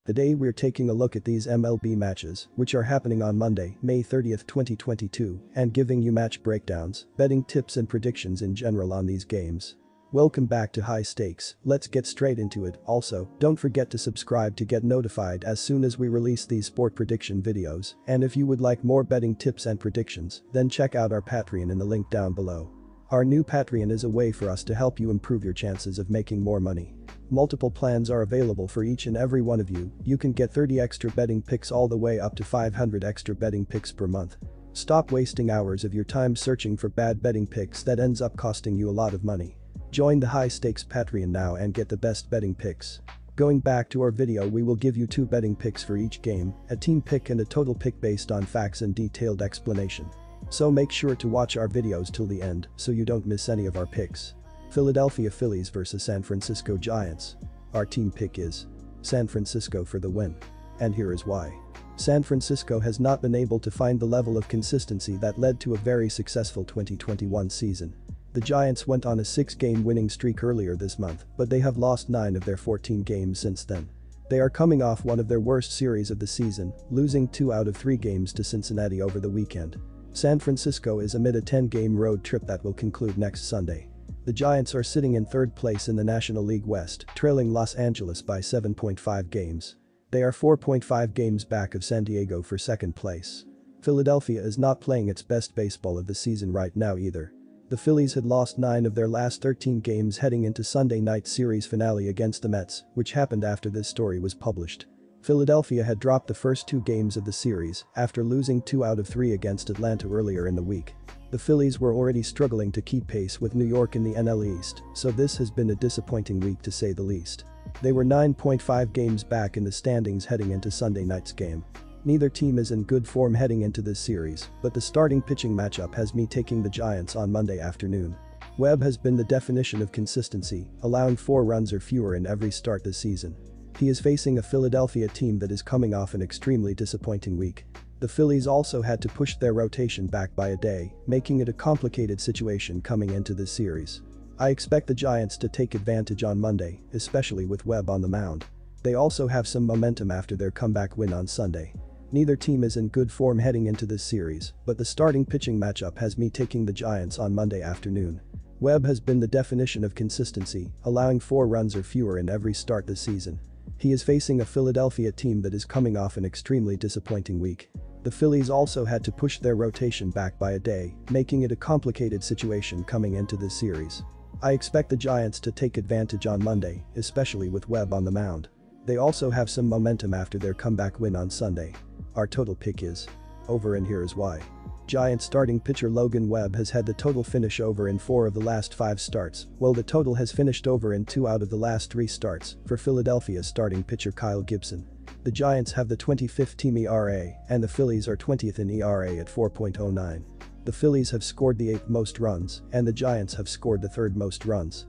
Today we're taking a look at these MLB matches, which are happening on Monday, May 30th, 2022, and giving you match breakdowns, betting tips and predictions in general on these games. Welcome back to High Stakes, let's get straight into it. Also, don't forget to subscribe to get notified as soon as we release these sport prediction videos, and if you would like more betting tips and predictions, then check out our Patreon in the link down below. Our new Patreon is a way for us to help you improve your chances of making more money. Multiple plans are available for each and every one of you. You can get 30 extra betting picks all the way up to 500 extra betting picks per month. Stop wasting hours of your time searching for bad betting picks that ends up costing you a lot of money. Join the High Stakes Patreon now and get the best betting picks. Going back to our video, we will give you 2 betting picks for each game, a team pick and a total pick based on facts and detailed explanation. So make sure to watch our videos till the end so you don't miss any of our picks. Philadelphia Phillies vs San Francisco Giants. Our team pick is San Francisco for the win. And here is why. San Francisco has not been able to find the level of consistency that led to a very successful 2021 season. The Giants went on a 6-game winning streak earlier this month, but they have lost 9 of their 14 games since then. They are coming off one of their worst series of the season, losing 2 out of 3 games to Cincinnati over the weekend. San Francisco is amid a 10-game road trip that will conclude next Sunday. The Giants are sitting in 3rd place in the National League West, trailing Los Angeles by 7.5 games. They are 4.5 games back of San Diego for 2nd place. Philadelphia is not playing its best baseball of the season right now either. The Phillies had lost 9 of their last 13 games heading into Sunday night series finale against the Mets, which happened after this story was published. Philadelphia had dropped the first 2 games of the series after losing 2 out of 3 against Atlanta earlier in the week. The Phillies were already struggling to keep pace with New York in the NL East, so this has been a disappointing week to say the least. They were 9.5 games back in the standings heading into Sunday night's game. Neither team is in good form heading into this series, but the starting pitching matchup has me taking the Giants on Monday afternoon. Webb has been the definition of consistency, allowing 4 runs or fewer in every start this season. He is facing a Philadelphia team that is coming off an extremely disappointing week. The Phillies also had to push their rotation back by a day, making it a complicated situation coming into this series. I expect the Giants to take advantage on Monday, especially with Webb on the mound. They also have some momentum after their comeback win on Sunday. Neither team is in good form heading into this series, but the starting pitching matchup has me taking the Giants on Monday afternoon. Webb has been the definition of consistency, allowing 4 runs or fewer in every start this season. He is facing a Philadelphia team that is coming off an extremely disappointing week. The Phillies also had to push their rotation back by a day, making it a complicated situation coming into this series. I expect the Giants to take advantage on Monday, especially with Webb on the mound. They also have some momentum after their comeback win on Sunday. Our total pick is over, and here is why. Giants starting pitcher Logan Webb has had the total finish over in 4 of the last 5 starts, while the total has finished over in 2 out of the last 3 starts for Philadelphia starting pitcher Kyle Gibson. The Giants have the 25th team ERA, and the Phillies are 20th in ERA at 4.09. The Phillies have scored the 8th most runs, and the Giants have scored the 3rd most runs.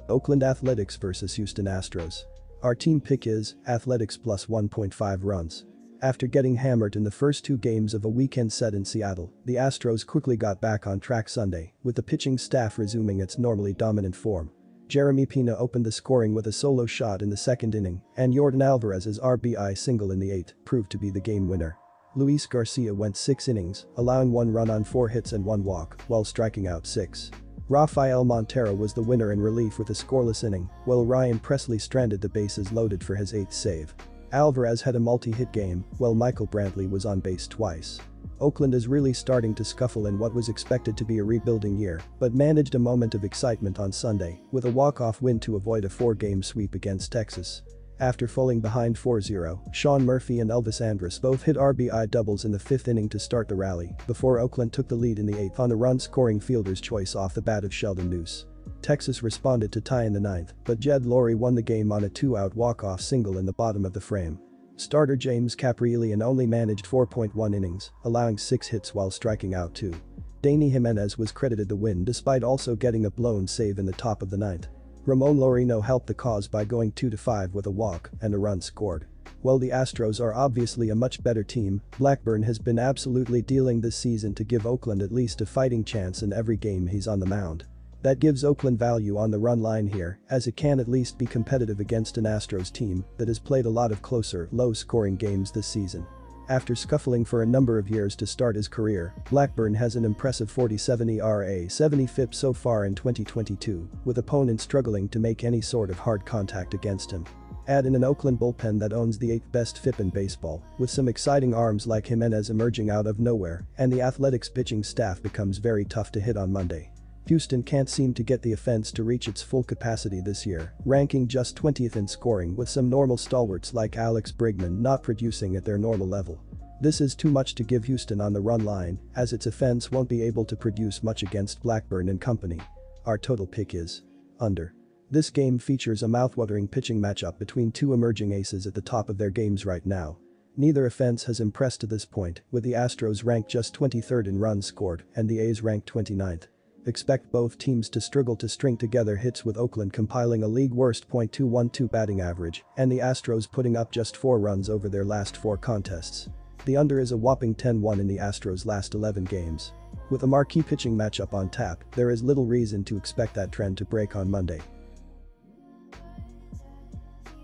Oakland Athletics vs Houston Astros. Our team pick is Athletics plus 1.5 runs. After getting hammered in the first 2 games of a weekend set in Seattle, the Astros quickly got back on track Sunday, with the pitching staff resuming its normally dominant form. Jeremy Pena opened the scoring with a solo shot in the 2nd inning, and Yordan Alvarez's RBI single in the 8th proved to be the game winner. Luis Garcia went 6 innings, allowing 1 run on 4 hits and 1 walk, while striking out 6. Rafael Montero was the winner in relief with a scoreless inning, while Ryan Presley stranded the bases loaded for his 8th save. Alvarez had a multi-hit game, while Michael Brantley was on base twice. Oakland is really starting to scuffle in what was expected to be a rebuilding year, but managed a moment of excitement on Sunday with a walk-off win to avoid a 4-game sweep against Texas. After falling behind 4-0, Sean Murphy and Elvis Andrus both hit RBI doubles in the 5th inning to start the rally before Oakland took the lead in the 8th on a run-scoring fielder's choice off the bat of Sheldon Neuse. Texas responded to tie in the 9th, but Jed Lowrie won the game on a 2-out walk-off single in the bottom of the frame. Starter James Kaprielian only managed 4.1 innings, allowing 6 hits while striking out 2. Danny Jimenez was credited the win despite also getting a blown save in the top of the 9th. Ramon Laureano helped the cause by going 2-5 with a walk and a run scored. While the Astros are obviously a much better team, Blackburn has been absolutely dealing this season to give Oakland at least a fighting chance in every game he's on the mound. That gives Oakland value on the run line here, as it can at least be competitive against an Astros team that has played a lot of closer, low-scoring games this season. After scuffling for a number of years to start his career, Blackburn has an impressive 47 ERA, 70 FIP so far in 2022, with opponents struggling to make any sort of hard contact against him. Add in an Oakland bullpen that owns the 8th best FIP in baseball, with some exciting arms like Jimenez emerging out of nowhere, and the Athletics pitching staff becomes very tough to hit on Monday. Houston can't seem to get the offense to reach its full capacity this year, ranking just 20th in scoring with some normal stalwarts like Alex Bregman not producing at their normal level. This is too much to give Houston on the run line, as its offense won't be able to produce much against Blackburn and company. Our total pick is under. This game features a mouthwatering pitching matchup between two emerging aces at the top of their games right now. Neither offense has impressed to this point, with the Astros ranked just 23rd in runs scored and the A's ranked 29th. Expect both teams to struggle to string together hits, with Oakland compiling a league-worst .212 batting average and the Astros putting up just 4 runs over their last 4 contests. The under is a whopping 10-1 in the Astros' last 11 games. With a marquee pitching matchup on tap, there is little reason to expect that trend to break on Monday.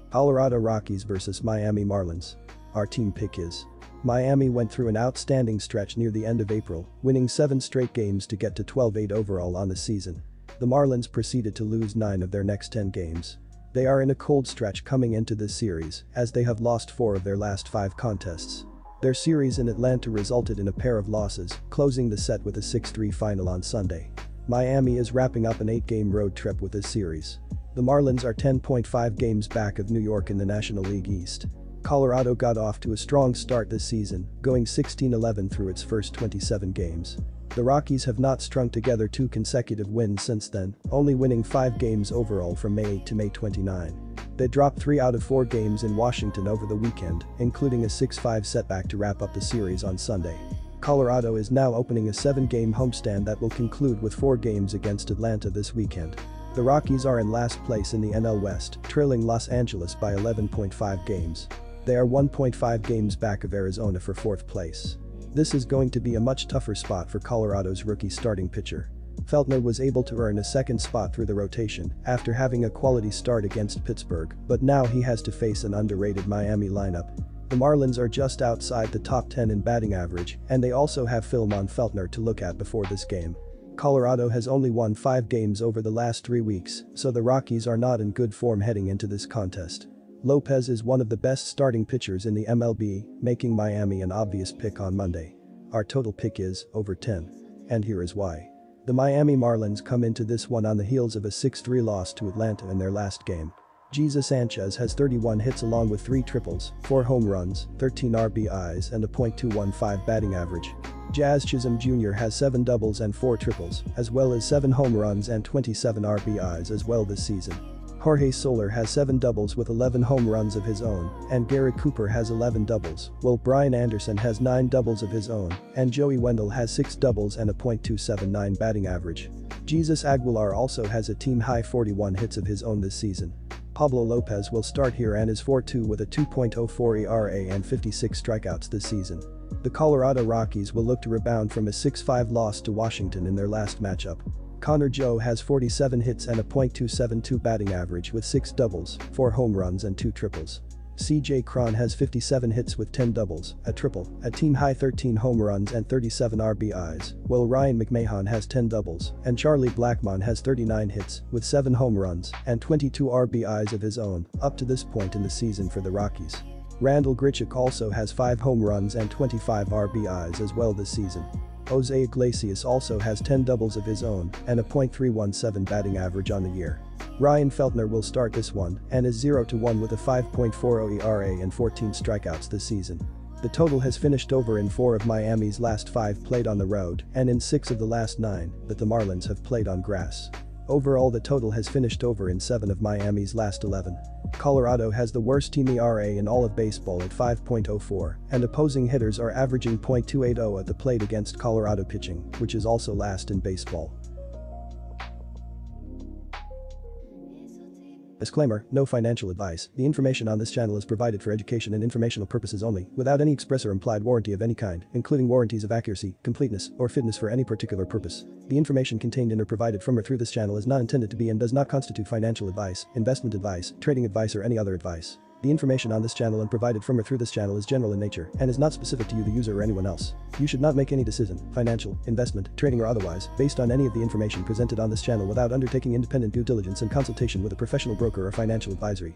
Colorado Rockies vs Miami Marlins. Our team pick is Miami went through an outstanding stretch near the end of April, winning 7 straight games to get to 12-8 overall on the season. The Marlins proceeded to lose 9 of their next 10 games. They are in a cold stretch coming into this series, as they have lost 4 of their last 5 contests. Their series in Atlanta resulted in a pair of losses, closing the set with a 6-3 final on Sunday. Miami is wrapping up an 8-game road trip with this series. The Marlins are 10.5 games back of New York in the National League East. Colorado got off to a strong start this season, going 16-11 through its first 27 games. The Rockies have not strung together 2 consecutive wins since then, only winning 5 games overall from May 8 to May 29. They dropped 3 out of 4 games in Washington over the weekend, including a 6-5 setback to wrap up the series on Sunday. Colorado is now opening a 7-game homestand that will conclude with 4 games against Atlanta this weekend. The Rockies are in last place in the NL West, trailing Los Angeles by 11.5 games. They are 1.5 games back of Arizona for 4th place. This is going to be a much tougher spot for Colorado's rookie starting pitcher. Feltner was able to earn a 2nd spot through the rotation after having a quality start against Pittsburgh, but now he has to face an underrated Miami lineup. The Marlins are just outside the top 10 in batting average, and they also have film on Feltner to look at before this game. Colorado has only won 5 games over the last 3 weeks, so the Rockies are not in good form heading into this contest. Lopez is one of the best starting pitchers in the MLB, making Miami an obvious pick on Monday. Our total pick is over 10. And here is why. The Miami Marlins come into this one on the heels of a 6-3 loss to Atlanta in their last game. Jesus Sanchez has 31 hits along with 3 triples, 4 home runs, 13 RBIs and a .215 batting average. Jazz Chisholm Jr. has 7 doubles and 4 triples, as well as 7 home runs and 27 RBIs as well this season. Jorge Soler has 7 doubles with 11 home runs of his own, and Garrett Cooper has 11 doubles, while Brian Anderson has 9 doubles of his own, and Joey Wendell has 6 doubles and a .279 batting average. Jesus Aguilar also has a team-high 41 hits of his own this season. Pablo Lopez will start here and is 4-2 with a 2.04 ERA and 56 strikeouts this season. The Colorado Rockies will look to rebound from a 6-5 loss to Washington in their last matchup. Connor Joe has 47 hits and a .272 batting average with 6 doubles, 4 home runs and 2 triples. CJ Cron has 57 hits with 10 doubles, a triple, a team-high 13 home runs and 37 RBIs, while Ryan McMahon has 10 doubles, and Charlie Blackmon has 39 hits with 7 home runs and 22 RBIs of his own, up to this point in the season for the Rockies. Randall Grichuk also has 5 home runs and 25 RBIs as well this season. Jose Iglesias also has 10 doubles of his own and a .317 batting average on the year. Ryan Feltner will start this one and is 0-1 with a 5.40 ERA and 14 strikeouts this season. The total has finished over in 4 of Miami's last 5 played on the road and in 6 of the last 9 that the Marlins have played on grass. Overall, the total has finished over in 7 of Miami's last 11. Colorado has the worst team ERA in all of baseball at 5.04, and opposing hitters are averaging .280 at the plate against Colorado pitching, which is also last in baseball. Disclaimer, no financial advice. The information on this channel is provided for education and informational purposes only, without any express or implied warranty of any kind, including warranties of accuracy, completeness, or fitness for any particular purpose. The information contained in or provided from or through this channel is not intended to be and does not constitute financial advice, investment advice, trading advice, or any other advice. The information on this channel and provided from or through this channel is general in nature and is not specific to you, the user, or anyone else. You should not make any decision, financial, investment, trading, or otherwise, based on any of the information presented on this channel without undertaking independent due diligence and consultation with a professional broker or financial advisory.